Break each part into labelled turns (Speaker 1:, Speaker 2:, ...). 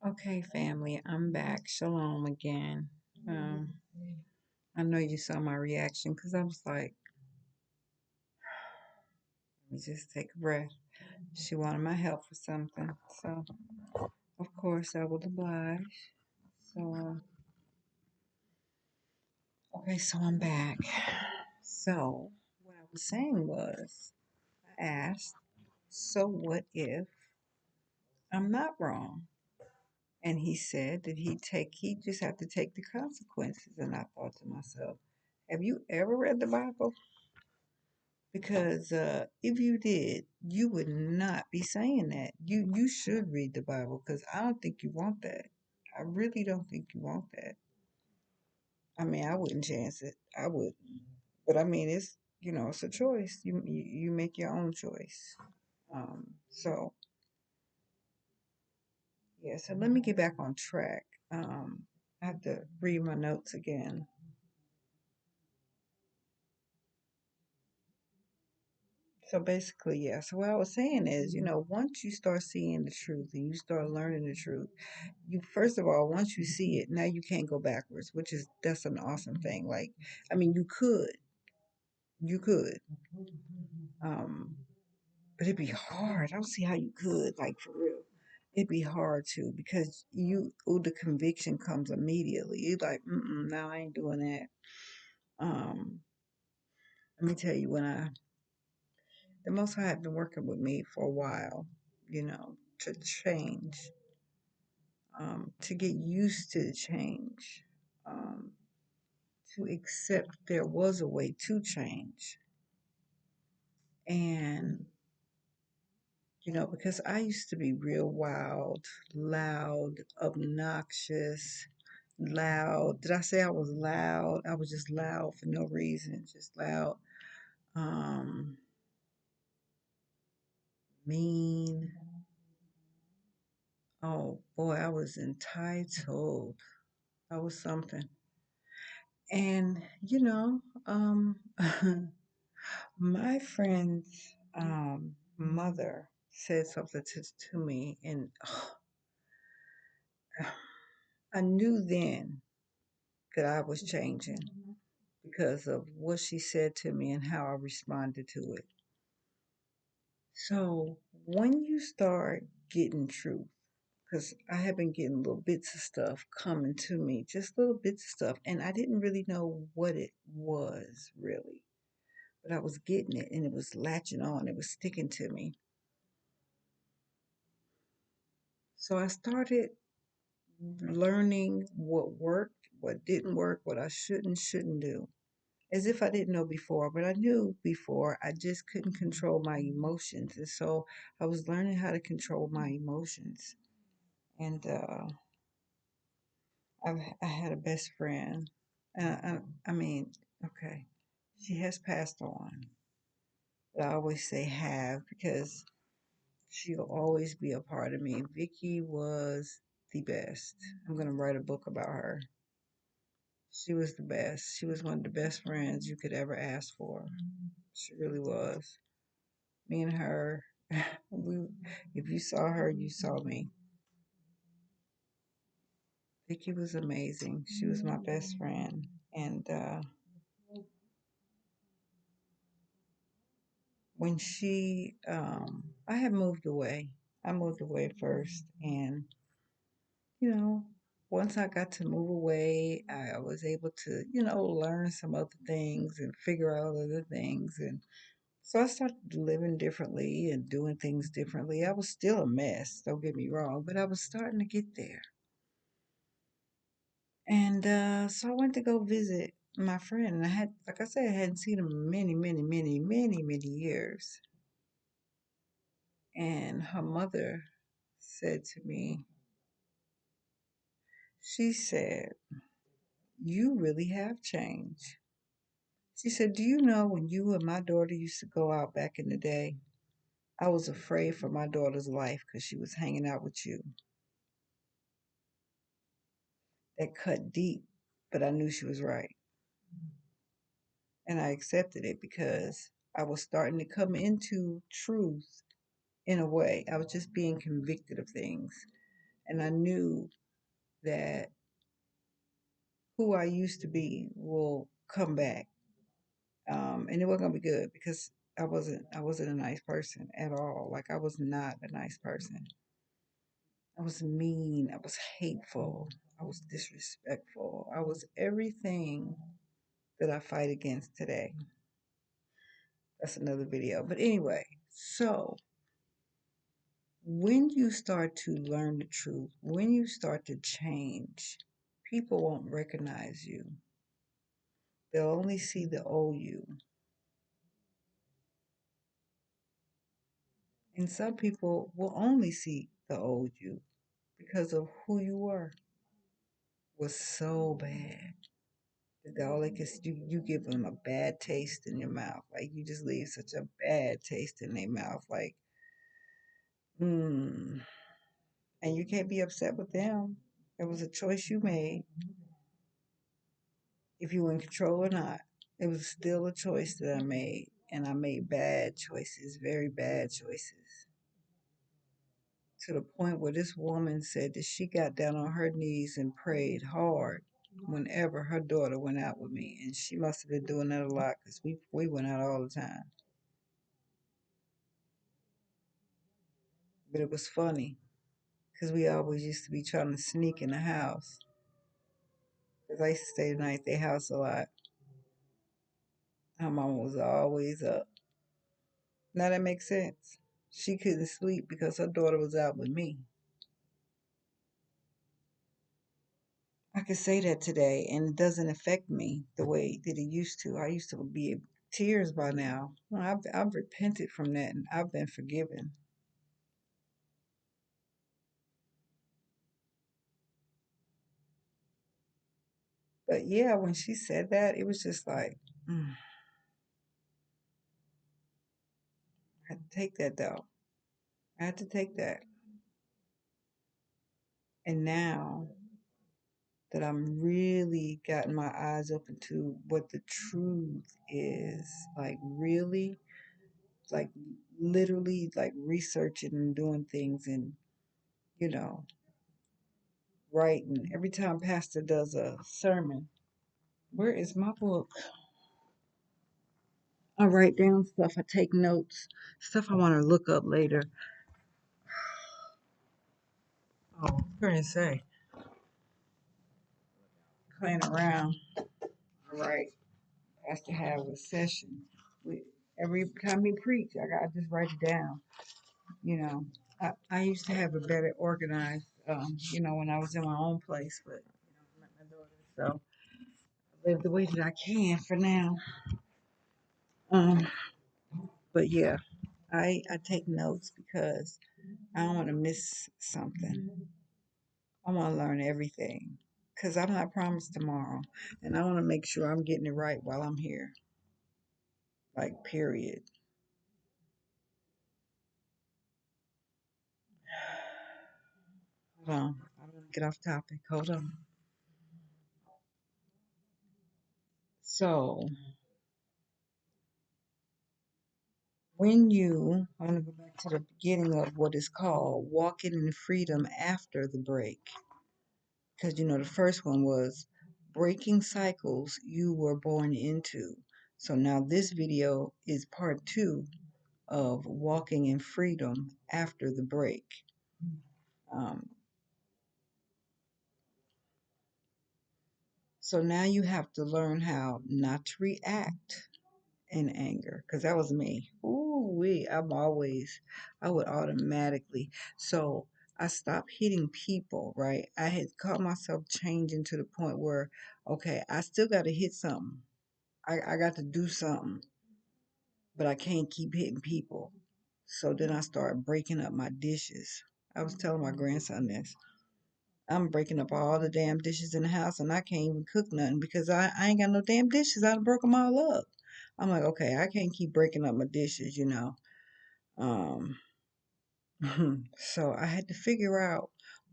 Speaker 1: Okay, family, I'm back. Shalom again. Um, I know you saw my reaction because I was like, let me just take a breath. She wanted my help for something. So, of course, I will oblige. So, okay, so I'm back. So, what I was saying was, I asked, so what if I'm not wrong? And he said that he just have to take the consequences. And I thought to myself, have you ever read the Bible? Because if you did, you would not be saying that. You should read the Bible because I don't think you want that. I really don't think you want that. I mean, I wouldn't chance it. I would, but I mean, it's it's a choice. You make your own choice. So yeah. So let me get back on track. I have to read my notes again. So basically, yeah. So what I was saying is, once you start seeing the truth and you start learning the truth, you first of all, once you see it, now you can't go backwards, which is that's an awesome thing. Like, I mean, you could, um, but it'd be hard. I don't see how you could, like for real. It'd be hard to because the conviction comes immediately. You're like, no, I ain't doing that. Um, Let me tell you, the Most High had been working with me for a while, to change, to get used to the change, um, to accept there was a way to change. And, because I used to be real wild, loud, obnoxious, loud. Did I say I was loud? I was just loud for no reason, just loud. Um, Mean. Oh boy, I was entitled. I was something. And, my friend's mother said something to me, and I knew then that I was changing because of what she said to me and how I responded to it. So when you start getting truth, because I have been getting little bits of stuff coming to me, just little bits of stuff, and I didn't really know what it was really, but I was getting it and it was latching on, it was sticking to me. So I started learning what worked, what didn't work, what I shouldn't do. As if I didn't know before, but I knew before. I just couldn't control my emotions. And so I was learning how to control my emotions. And I had a best friend. I mean, okay, she has passed on. But I always say have because she'll always be a part of me. Vicky was the best. I'm going to write a book about her. She was the best. She was one of the best friends you could ever ask for. She really was. Me and her, we if you saw her, you saw me. Vicky was amazing. She was my best friend. And when I had moved away. I moved away first. And, you know, once I got to move away, I was able to, learn some other things and figure out other things. And so I started living differently and doing things differently. I was still a mess, don't get me wrong, but I was starting to get there. And so I went to go visit my friend. And like I said, I hadn't seen him in many, many, many, many, many years. And her mother said to me, she said, you really have changed. She said, do you know when you and my daughter used to go out back in the day, I was afraid for my daughter's life because she was hanging out with you. That cut deep, but I knew she was right. And I accepted it because I was starting to come into truth in a way. I was just being convicted of things. And I knew that who I used to be will come back. And it wasn't gonna be good because I wasn't a nice person at all. Like I was not a nice person. I was mean, I was hateful, I was disrespectful. I was everything that I fight against today. That's another video. But anyway, so when you start to learn the truth, when you start to change, people won't recognize you. They'll only see the old you. And some people will only see the old you because of who you were was so bad. That all they can you give them a bad taste in your mouth. Like you just leave such a bad taste in their mouth. Like, mm. And you can't be upset with them. It was a choice you made. If you were in control or not, it was still a choice that I made. And I made bad choices, very bad choices. To the point where this woman said that she got down on her knees and prayed hard whenever her daughter went out with me. And she must have been doing that a lot because we went out all the time. But it was funny because we always used to be trying to sneak in the house. Because I used to stay the night at their house a lot. Her mama was always up. Now that makes sense. She couldn't sleep because her daughter was out with me. I could say that today, and it doesn't affect me the way that it used to. I used to be in tears by now. Well, I've repented from that, and I've been forgiven. But yeah, when she said that, it was just like, I had to take that though. I had to take that. And now that I'm really gotten my eyes open to what the truth is, like really, like literally, like researching and doing things and, you know, writing. Every time Pastor does a sermon, where is my book? I write down stuff, I take notes, stuff I want to look up later. Oh, I'm going to say, playing around. All right, has to have a session. We, every time we preach, I just write it down. You know, I used to have a better organized, when I was in my own place, but I met my daughter, so I live the way that I can for now. Um, but yeah, I take notes because I don't want to miss something. I want to learn everything because I'm not promised tomorrow, and I want to make sure I'm getting it right while I'm here. Like, period. Hold on, I don't want to get off topic. Hold on. So, I want to go back to the beginning of what is called walking in freedom after the break. Because, the first one was breaking cycles you were born into. So now this video is part two of walking in freedom after the break. Um, so now you have to learn how not to react in anger, because that was me. Ooh, I would automatically. So I stopped hitting people, right? I had caught myself changing to the point where, okay, I still got to hit something. I got to do something, but I can't keep hitting people. So then I started breaking up my dishes. I was telling my grandson this. I'm breaking up all the damn dishes in the house and I can't even cook nothing because I ain't got no damn dishes. I done broke them all up. I'm like, okay, I can't keep breaking up my dishes. Um, so I had to figure out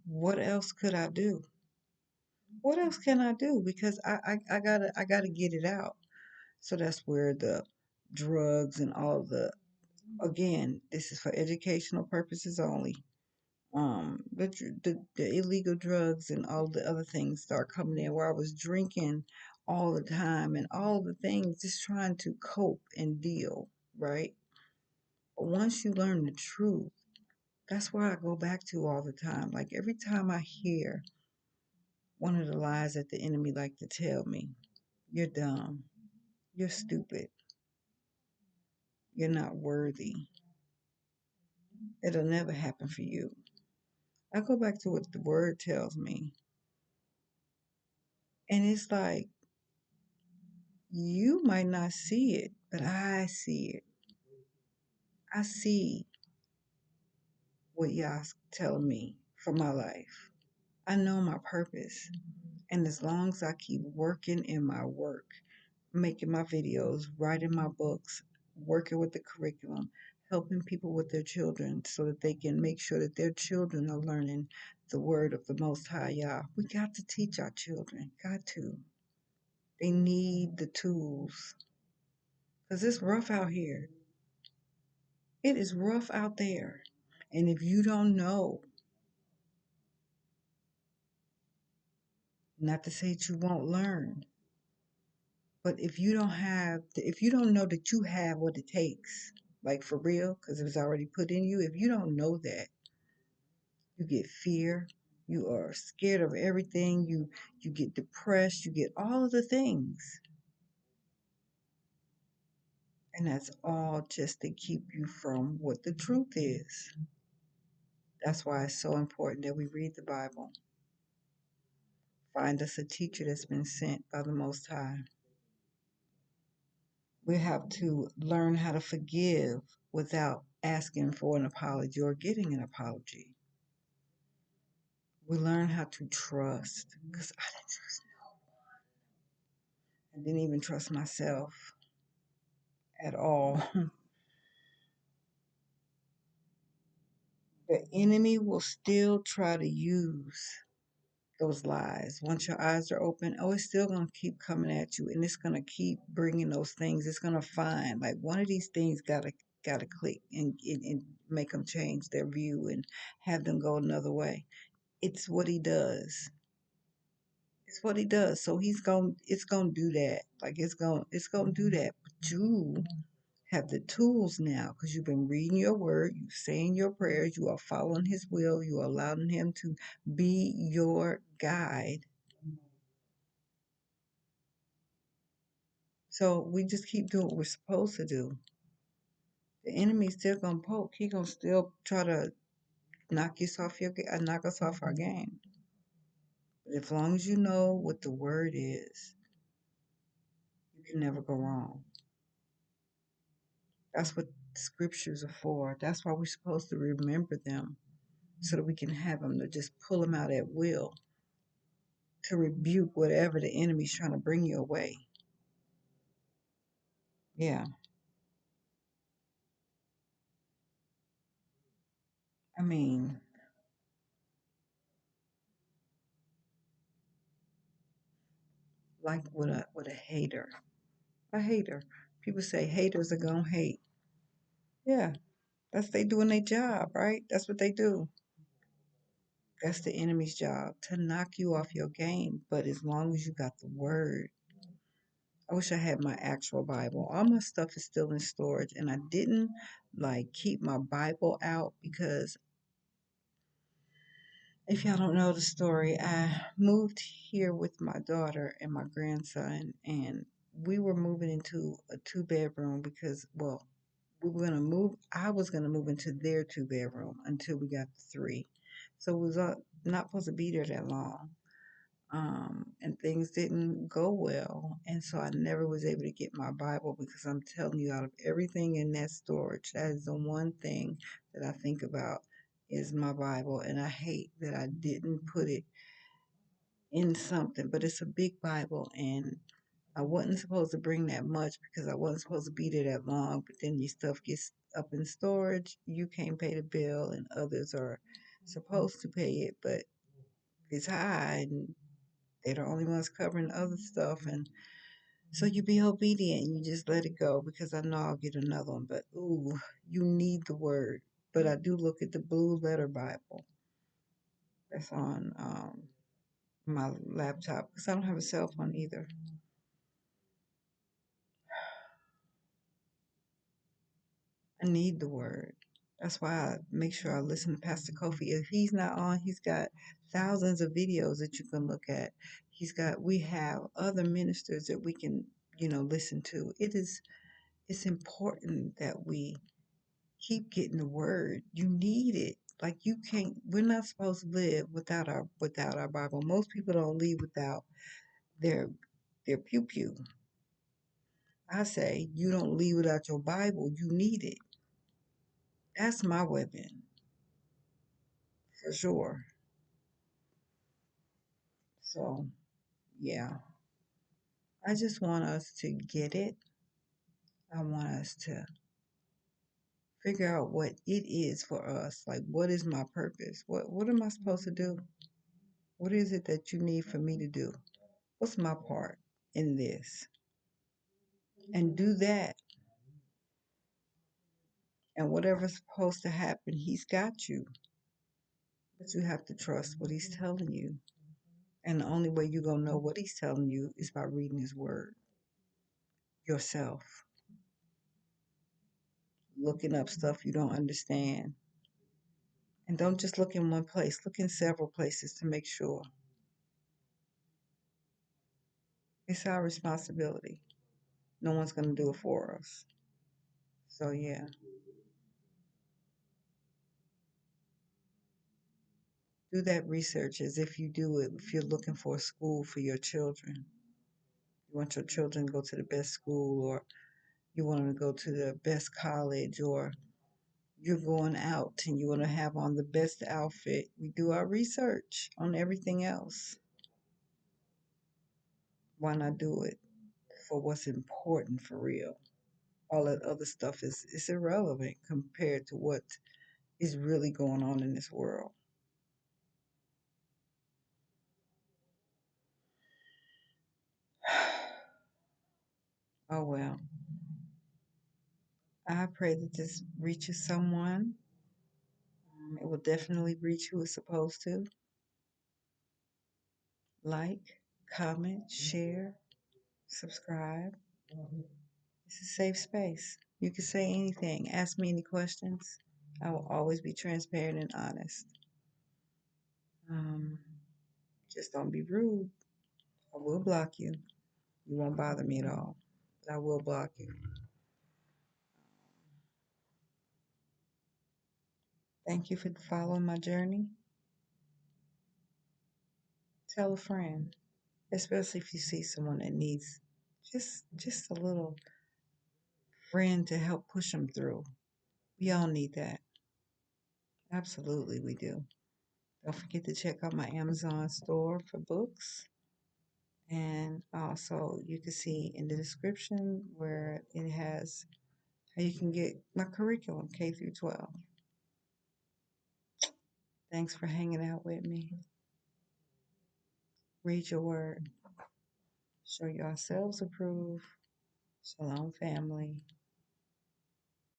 Speaker 1: what else could I do? What else can I do? Because I gotta get it out. So that's where the drugs and all the, again, this is for educational purposes only. the illegal drugs and all the other things start coming in, where I was drinking all the time and all the things, just trying to cope and deal, right? But once you learn the truth, that's where I go back to all the time. Like every time I hear one of the lies that the enemy like to tell me, you're dumb, you're stupid, you're not worthy, it'll never happen for you. I go back to what the word tells me, and it's like, you might not see it, but I see it. I see what y'all's telling me for my life. I know my purpose. And as long as I keep working in my work, making my videos, writing my books, working with the curriculum, helping people with their children so that they can make sure that their children are learning the word of the Most High Yah. We got to teach our children. Got to. They need the tools. Because it's rough out here. It is rough out there. And if you don't know, not to say that you won't learn, but if you don't know that you have what it takes, like for real, because it was already put in you, if you don't know that, you get fear, you are scared of everything, you get depressed, you get all of the things. And that's all just to keep you from what the truth is. That's why it's so important that we read the Bible. Find us a teacher that's been sent by the Most High. We have to learn how to forgive without asking for an apology or getting an apology. We learn how to trust, because I didn't even trust myself at all. The enemy will still try to use those lies. Once your eyes are open, oh, it's still going to keep coming at you, and it's going to keep bringing those things. It's going to find like one of these things got to click and make them change their view and have them go another way. It's what he does. It's what he does. So it's gonna do that. Like it's gonna do that. But you have the tools now because you've been reading your word, you saying your prayers, you are following his will, you are allowing him to be your guide. So we just keep doing what we're supposed to do. The enemy's still gonna poke. He gonna still try to knock us off our game. But as long as you know what the word is, you can never go wrong. That's what scriptures are for. That's why we're supposed to remember them so that we can have them to just pull them out at will to rebuke whatever the enemy's trying to bring you away. Yeah. I mean, like with a hater. A hater. People say haters are gonna hate. Yeah, that's they doing their job, right? That's what they do. That's the enemy's job to knock you off your game. But as long as you got the word, I wish I had my actual Bible. All my stuff is still in storage, and I didn't like keep my Bible out because if y'all don't know the story, I moved here with my daughter and my grandson, and we were moving into a two-bedroom because, well, we were gonna move. I was gonna move into their two-bedroom until we got the three, so it was not supposed to be there that long. And things didn't go well. And so I never was able to get my Bible because I'm telling you, out of everything in that storage, that is the one thing that I think about is my Bible. And I hate that I didn't put it in something, but it's a big Bible and I wasn't supposed to bring that much because I wasn't supposed to be there that long. But then your stuff gets up in storage, you can't pay the bill, and others are supposed to pay it, but it's high and they're the only ones covering other stuff, and so you be obedient. You just let it go because I know I'll get another one. But ooh, you need the word. But I do look at the Blue Letter Bible. That's on my laptop because I don't have a cell phone either. I need the word. That's why I make sure I listen to Pastor Kofi. If he's not on, he's got thousands of videos that you can look at. We have other ministers that we can, listen to. It's important that we keep getting the word. You need it. Like we're not supposed to live without our Bible. Most people don't leave without their pew pew. I say you don't leave without your Bible. You need it. That's my weapon for sure. So yeah, I just want us to get it. I want us to figure out what it is for us. Like, what is my purpose? What am I supposed to do? What is it that you need for me to do? What's my part in this? And do that. And whatever's supposed to happen, he's got you. But you have to trust what he's telling you. And the only way you're going to know what he's telling you is by reading his word yourself, looking up stuff you don't understand. And don't just look in one place, look in several places to make sure. It's our responsibility. No one's going to do it for us. So, yeah, do that research as if you do it if you're looking for a school for your children. You want your children to go to the best school, or you want them to go to the best college, or you're going out and you want to have on the best outfit. We do our research on everything else. Why not do it for what's important for real? All that other stuff is irrelevant compared to what is really going on in this world. Oh well. I pray that this reaches someone. It will definitely reach who it's supposed to. Like, comment, share, subscribe. It's a safe space. You can say anything. Ask me any questions. I will always be transparent and honest. Um, just don't be rude. I will block you. You won't bother me at all. But I will block you. Thank you for following my journey. Tell a friend, especially if you see someone that needs just a little friend to help push them through. We all need that. Absolutely, we do. Don't forget to check out my Amazon store for books. And also, you can see in the description where it has how you can get my curriculum K through 12. Thanks for hanging out with me. Read your word. Show yourselves approved. Shalom, family.